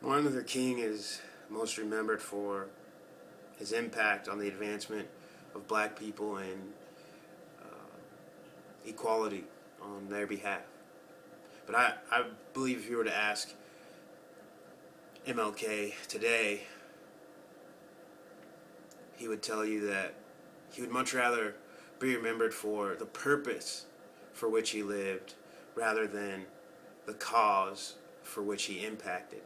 Martin Luther King is most remembered for his impact on the advancement of black people and equality on their behalf. But I believe if you were to ask MLK today, he would tell you that he would much rather be remembered for the purpose for which he lived rather than the cause for which he impacted.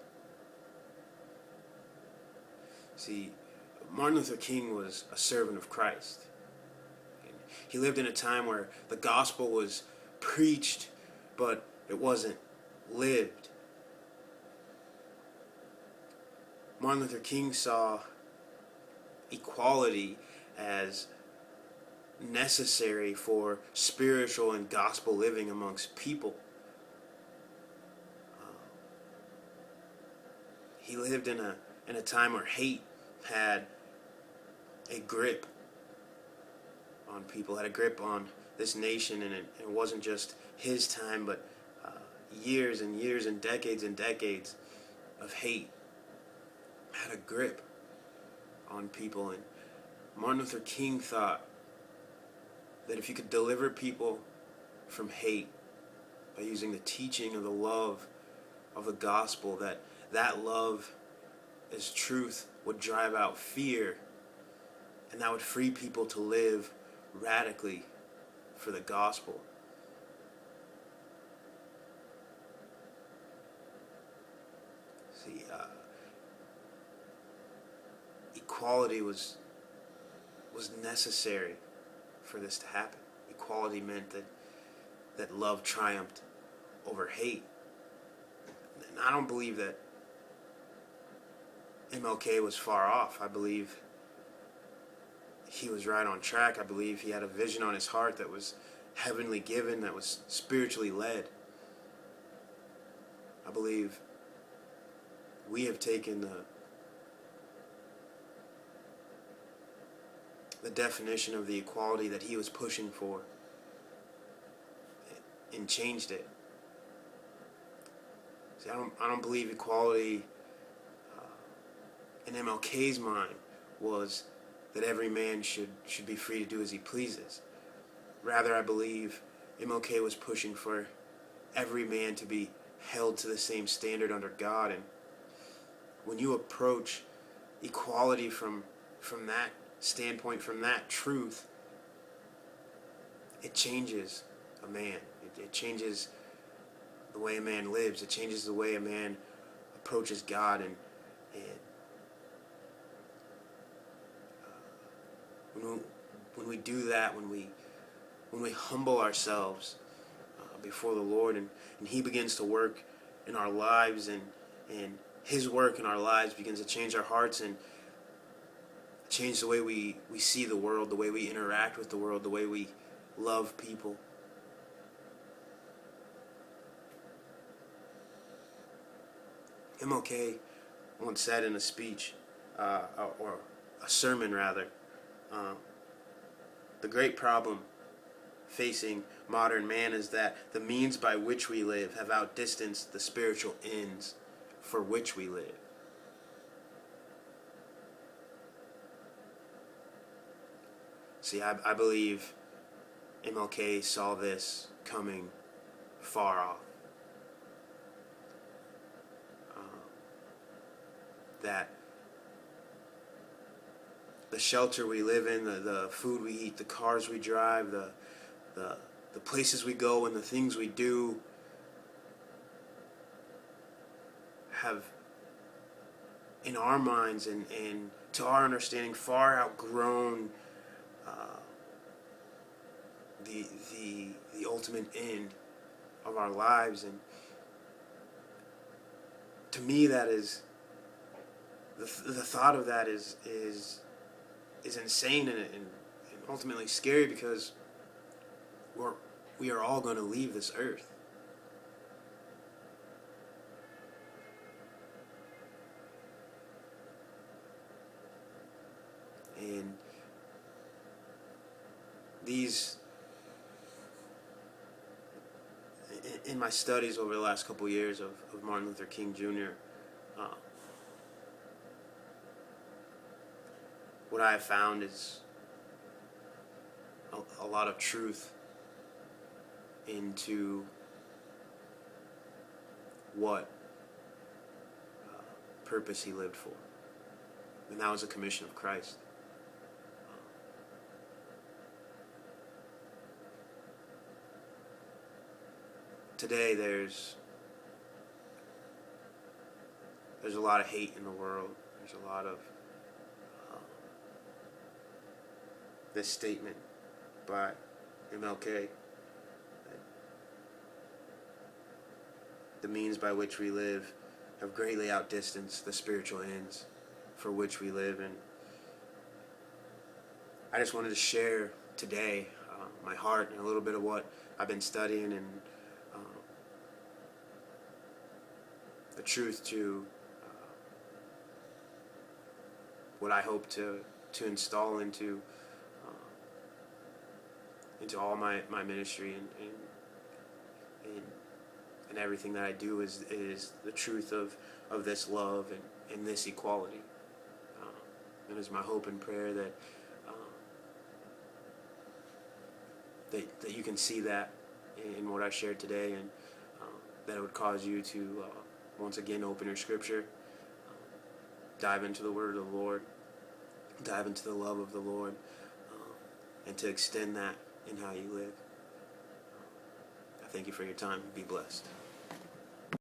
See, Martin Luther King was a servant of Christ. He lived in a time where the gospel was preached, but it wasn't lived. Martin Luther King saw equality as necessary for spiritual and gospel living amongst people. He lived in a time where hate had a grip on people, had a grip on this nation, and it wasn't just his time, but years and years and decades of hate had a grip on people. And Martin Luther King thought that if you could deliver people from hate by using the teaching of the love of the gospel, that love as truth would drive out fear, and that would free people to live radically for the gospel. See, equality was necessary for this to happen. Equality meant that love triumphed over hate. And I don't believe that MLK was far off. I believe he was right on track. I believe he had a vision on his heart that was heavenly given, that was spiritually led. I believe we have taken the definition of the equality that he was pushing for and changed it. See, I don't believe equality in MLK's mind was that every man should be free to do as he pleases. Rather, I believe MLK was pushing for every man to be held to the same standard under God. And when you approach equality from that standpoint, from that truth, it changes a man. It changes the way a man lives. It changes the way a man approaches God. And when we do that, when we humble ourselves before the Lord, and He begins to work in our lives, and His work in our lives begins to change our hearts and change the way we see the world, the way we interact with the world, the way we love people. MLK once said in a speech, or a sermon rather, the great problem facing modern man is that the means by which we live have outdistanced the spiritual ends for which we live. See, I believe MLK saw this coming far off. That the shelter we live in, the food we eat, the cars we drive, the places we go, and the things we do have, in our minds and to our understanding, far outgrown the ultimate end of our lives. And to me, that is the thought of that is insane and ultimately scary, because we are all going to leave this earth. And in my studies over the last couple of years of Martin Luther King Jr., Uh, what I have found is a lot of truth into what purpose he lived for. And that was a commission of Christ. Today there's a lot of hate in the world. There's a lot of this statement by MLK that the means by which we live have greatly outdistanced the spiritual ends for which we live. And I just wanted to share today my heart and a little bit of what I've been studying and the truth to what I hope to install into all my ministry and everything that I do is the truth of this love and this equality. And it's my hope and prayer that that you can see that in what I shared today, and that it would cause you to once again open your scripture, dive into the word of the Lord, dive into the love of the Lord, and to extend that in how you live. I thank you for your time. Be blessed.